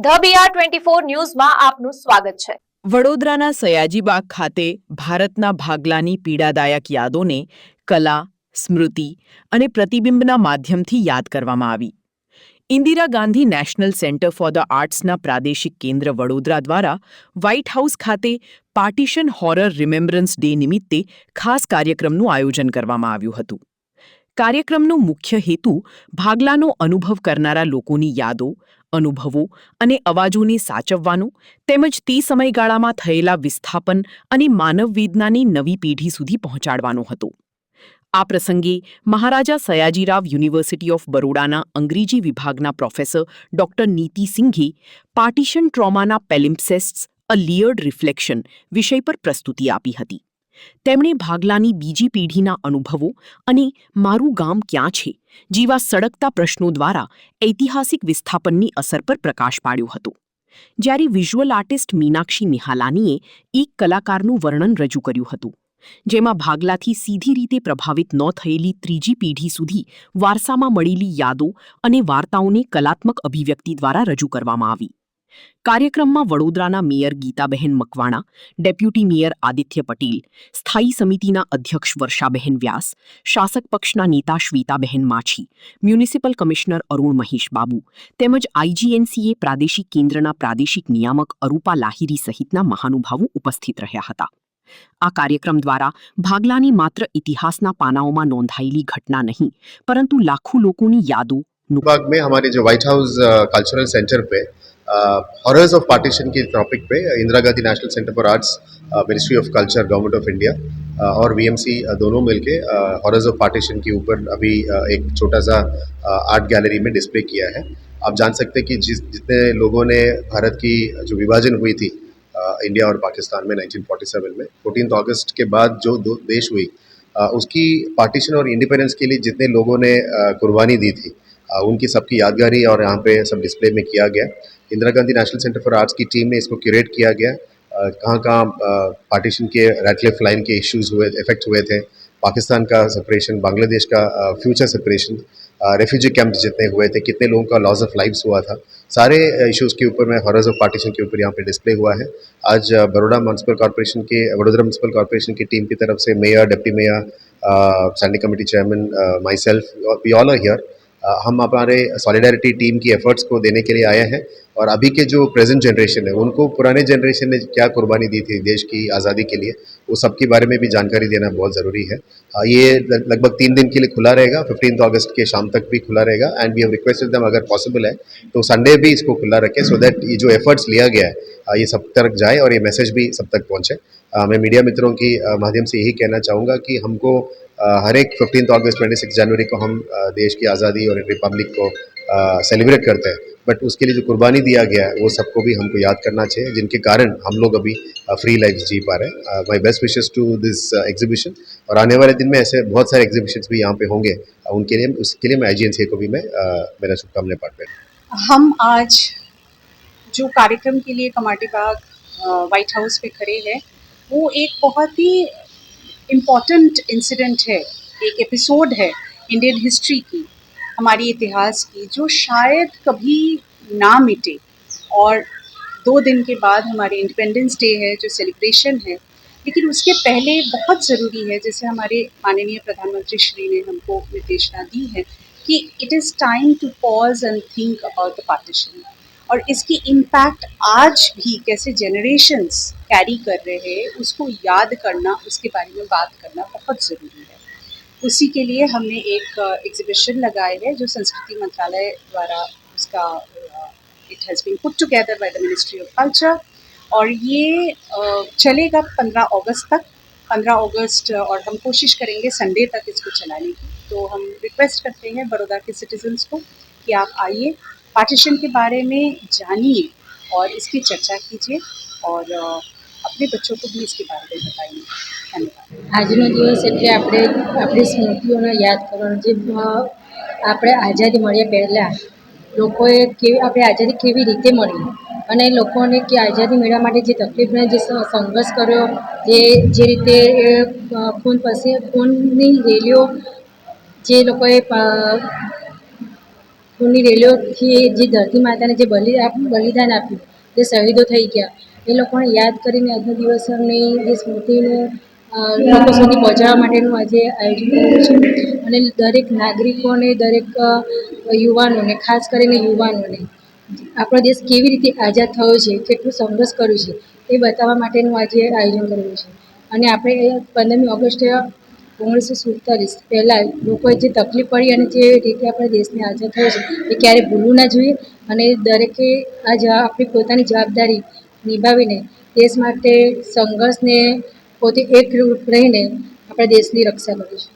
The BR24 ન્યૂઝમાં આપનું સ્વાગત છે। વડોદરાના સયાજીબાગ ખાતે ભારતના ભાગલાની પીડાદાયક યાદોને કલા, સ્મૃતિ અને પ્રતિબિંબના માધ્યમથી યાદ કરવામાં આવી। Indira Gandhi national centre for the આર્ટ્સના પ્રાદેશિક કેન્દ્ર વડોદરા દ્વારા વ્હાઇટ હાઉસ ખાતે પાર્ટીશન હોરર રિમેમ્બરન્સ ડે નિમિત્તે ખાસ કાર્યક્રમનું આયોજન કરવામાં આવ્યું હતું। કાર્યક્રમનો મુખ્ય હેતુ ભાગલાનો અનુભવ કરનારા લોકોની યાદો, અનુભવો અને અવાજોને સાચવવાનો તેમજ તે સમયગાળામાં થયેલા વિસ્થાપન અને માનવવેદનાની નવી પેઢી સુધી પહોંચાડવાનો હતો। આ પ્રસંગે મહારાજા સયાજીરાવ યુનિવર્સિટી ઓફ બરોડાના અંગ્રેજી વિભાગના પ્રોફેસર ડોક્ટર નીતિ સિંઘે પાર્ટીશન ટ્રોમાના પેલિમ્પસેસ્ટ્સ અ લિયર્ડ રિફ્લેક્શન વિષય પર પ્રસ્તુતિ આપી હતી। તેમણે ભાગલાની બીજી પેઢીના અનુભવો અને મારું ગામ ક્યાં છે જેવા સળગતા પ્રશ્નો દ્વારા ઐતિહાસિક વિસ્થાપનની અસર પર પ્રકાશ પાડ્યો હતો। જ્યારે વિઝ્યુઅલ આર્ટિસ્ટ મીનાક્ષી નિહાલાનીએ એક કલાકારનું વર્ણન રજૂ કર્યું હતું, જેમાં ભાગલાથી સીધી રીતે પ્રભાવિત ન થયેલી ત્રીજી પેઢી સુધી વારસામાં મળેલી યાદો અને વાર્તાઓને કલાત્મક અભિવ્યક્તિ દ્વારા રજૂ કરવામાં આવી। કાર્યક્રમમાં વડોદરાના mayor Gitaben Makwana, deputy mayor Aditya Patel, સ્થાયી સમિતિના અધ્યક્ષ વર્ષાબહેન વ્યાસ, શાસક પક્ષના નેતા શ્વેતાબહેન માછી, મ્યુનિસિપલ કમિશનર અરુણ મહેશ બાબુ તેમજ IGNCA પ્રાદેશિક કેન્દ્રના પ્રાદેશિક નિયામક અરૂપા લાહિરી સહિતના મહાનુભાવો ઉપસ્થિત રહ્યા હતા। આ કાર્યક્રમ દ્વારા ભાગલાની માત્ર ઇતિહાસના પાનાઓમાં નોંધાયેલી ઘટના નહીં, પરંતુ લાખો લોકોની યાદો बाग में हमारे जो व्हाइट हाउस कल्चरल सेंटर पे हॉरर्स ऑफ पार्टीशन के टॉपिक पे Indira Gandhi national centre for arts, ministry of culture, government of India और VMC दोनों मिलके हॉरर्स ऑफ पार्टीशन के ऊपर अभी एक छोटा सा आर्ट गैलरी में डिस्प्ले किया है। आप जान सकते हैं कि जितने लोगों ने भारत की जो विभाजन हुई थी इंडिया और पाकिस्तान में 1947 में 14 अगस्त के बाद जो दो देश हुई, उसकी पार्टीशन और इंडिपेंडेंस के लिए जितने लोगों ने कुर्बानी दी थी, उनकी सबकी यादगारी और यहाँ पे सब डिस्प्ले में किया गया। Indira Gandhi national centre for arts की टीम ने इसको क्यूरेट किया गया। कहाँ कहाँ पार्टीशन के रेडक्लिफ लाइन के इश्यूज हुए, इफेक्ट हुए थे, पाकिस्तान का सेपरेशन, बांग्लादेश का फ्यूचर सेपरेशन, रेफ्यूजी कैंप जितने हुए थे, कितने लोगों का लॉस ऑफ लाइव्स हुआ था, सारे इश्यूज़ के ऊपर में हॉरर्स ऑफ पार्टीशन के ऊपर यहाँ पे डिस्प्ले हुआ है। आज वडोदरा म्यूनसिपल कॉर्पोरेशन की टीम की तरफ से mayor, deputy mayor, standing committee chairman, myself, we all are here. हम हमारे सॉलिडारिटी टीम की एफर्ट्स को देने के लिए आए हैं और अभी के जो प्रेजेंट जनरेशन है उनको पुराने जनरेशन ने क्या कुर्बानी दी थी देश की आज़ादी के लिए, वो सब के बारे में भी जानकारी देना बहुत ज़रूरी है। ये लगभग 3 दिन के लिए खुला रहेगा, 15 अगस्त के शाम तक भी खुला रहेगा and we have requested them अगर पॉसिबल है तो संडे भी इसको खुला रखें सो दैट ये जो एफर्ट्स लिया गया है ये सब तक जाए और ये मैसेज भी सब तक पहुँचे। मैं मीडिया मित्रों की माध्यम से यही कहना चाहूँगा कि हमको हर एक 15 अगस्त 26 जनवरी को हम देश की आज़ादी और रिपब्लिक को सेलिब्रेट करते हैं, बट उसके लिए जो कुर्बानी दिया गया है वो सबको भी हमको याद करना चाहिए, जिनके कारण हम लोग अभी फ्री लाइफ जी पा रहे हैं। My best wishes to this exhibition और आने वाले दिन में ऐसे बहुत सारे एग्जीबिशंस भी यहाँ पे होंगे, उसके लिए मैं IGNCA को भी मैं मेरा शुभकामनाएं पाते हैं। हम आज जो कार्यक्रम के लिए कमाटी बाग व्हाइट हाउस पे खड़े हैं वो एक बहुत ही इम्पॉर्टेंट इंसिडेंट है, एक एपिसोड है इंडियन हिस्ट्री की, हमारी इतिहास की, जो शायद कभी ना मिटे। और 2 दिन के बाद हमारे इंडिपेंडेंस डे है जो सेलिब्रेशन है, लेकिन उसके पहले बहुत ज़रूरी है, जैसे हमारे माननीय प्रधानमंत्री श्री ने हमको निर्देशना दी है कि it is time to pause and think about the partition और इसकी इम्पैक्ट आज भी कैसे जनरेशन्स कैरी कर रहे हैं उसको याद करना, उसके बारे में बात करना बहुत ज़रूरी है। उसी के लिए हमने एक एग्जीबिशन लगाए है जो संस्कृति मंत्रालय द्वारा उसका it has been put together by the ministry of culture और ये चलेगा 15 अगस्त तक, 15 अगस्त और हम कोशिश करेंगे संडे तक इसको चलाने की। तो हम रिक्वेस्ट करते हैं बड़ौदा के सिटीजन्स को कि आप आइए, पार्टीशन के बारे में जानिए और इसकी चर्चा कीजिए और अपने बच्चों को भी इसके बारे में बताइए। धन्यवाद। આજનો દિવસ એટલે આપણી સ્મૃતિઓને યાદ કરવાનો, જે આપણે આઝાદી મળ્યા પહેલાં લોકોએ આપણે આઝાદી કેવી રીતે મળી અને લોકોને કે આઝાદી મેળવવા માટે જે તકલીફને જે સંઘર્ષ કર્યો, જે રીતે ખૂનની રેલીઓ જે લોકોએ ખૂનની રેલીઓથી જે ધરતી માતાને જે બલિદાન આપ્યું, જે શહીદો થઈ ગયા, એ લોકોને યાદ કરીને આજના દિવસોની જે સ્મૃતિને લોકો સુધી પહોંચાડવા માટેનું આજે આયોજન કર્યું છે. અને દરેક નાગરિકોને, દરેક યુવાનોને, ખાસ કરીને યુવાનોને આપણો દેશ કેવી રીતે આઝાદ થયો છે, કેટલું સંઘર્ષ કર્યું છે, એ બતાવવા માટેનું આજે આયોજન કરેલું છે. અને આપણે 15મી ઓગસ્ટે 1947 પહેલાં લોકોએ જે તકલીફ પડી અને જે રીતે આપણે દેશને આઝાદ થયો છે એ ક્યારેય ભૂલવું ના જોઈએ. અને દરેકે આપણી પોતાની જવાબદારી નિભાવીને દેશ માટે સંઘર્ષને પોતે એકરૂપ રહીને આપણા દેશની રક્ષા કરીશું.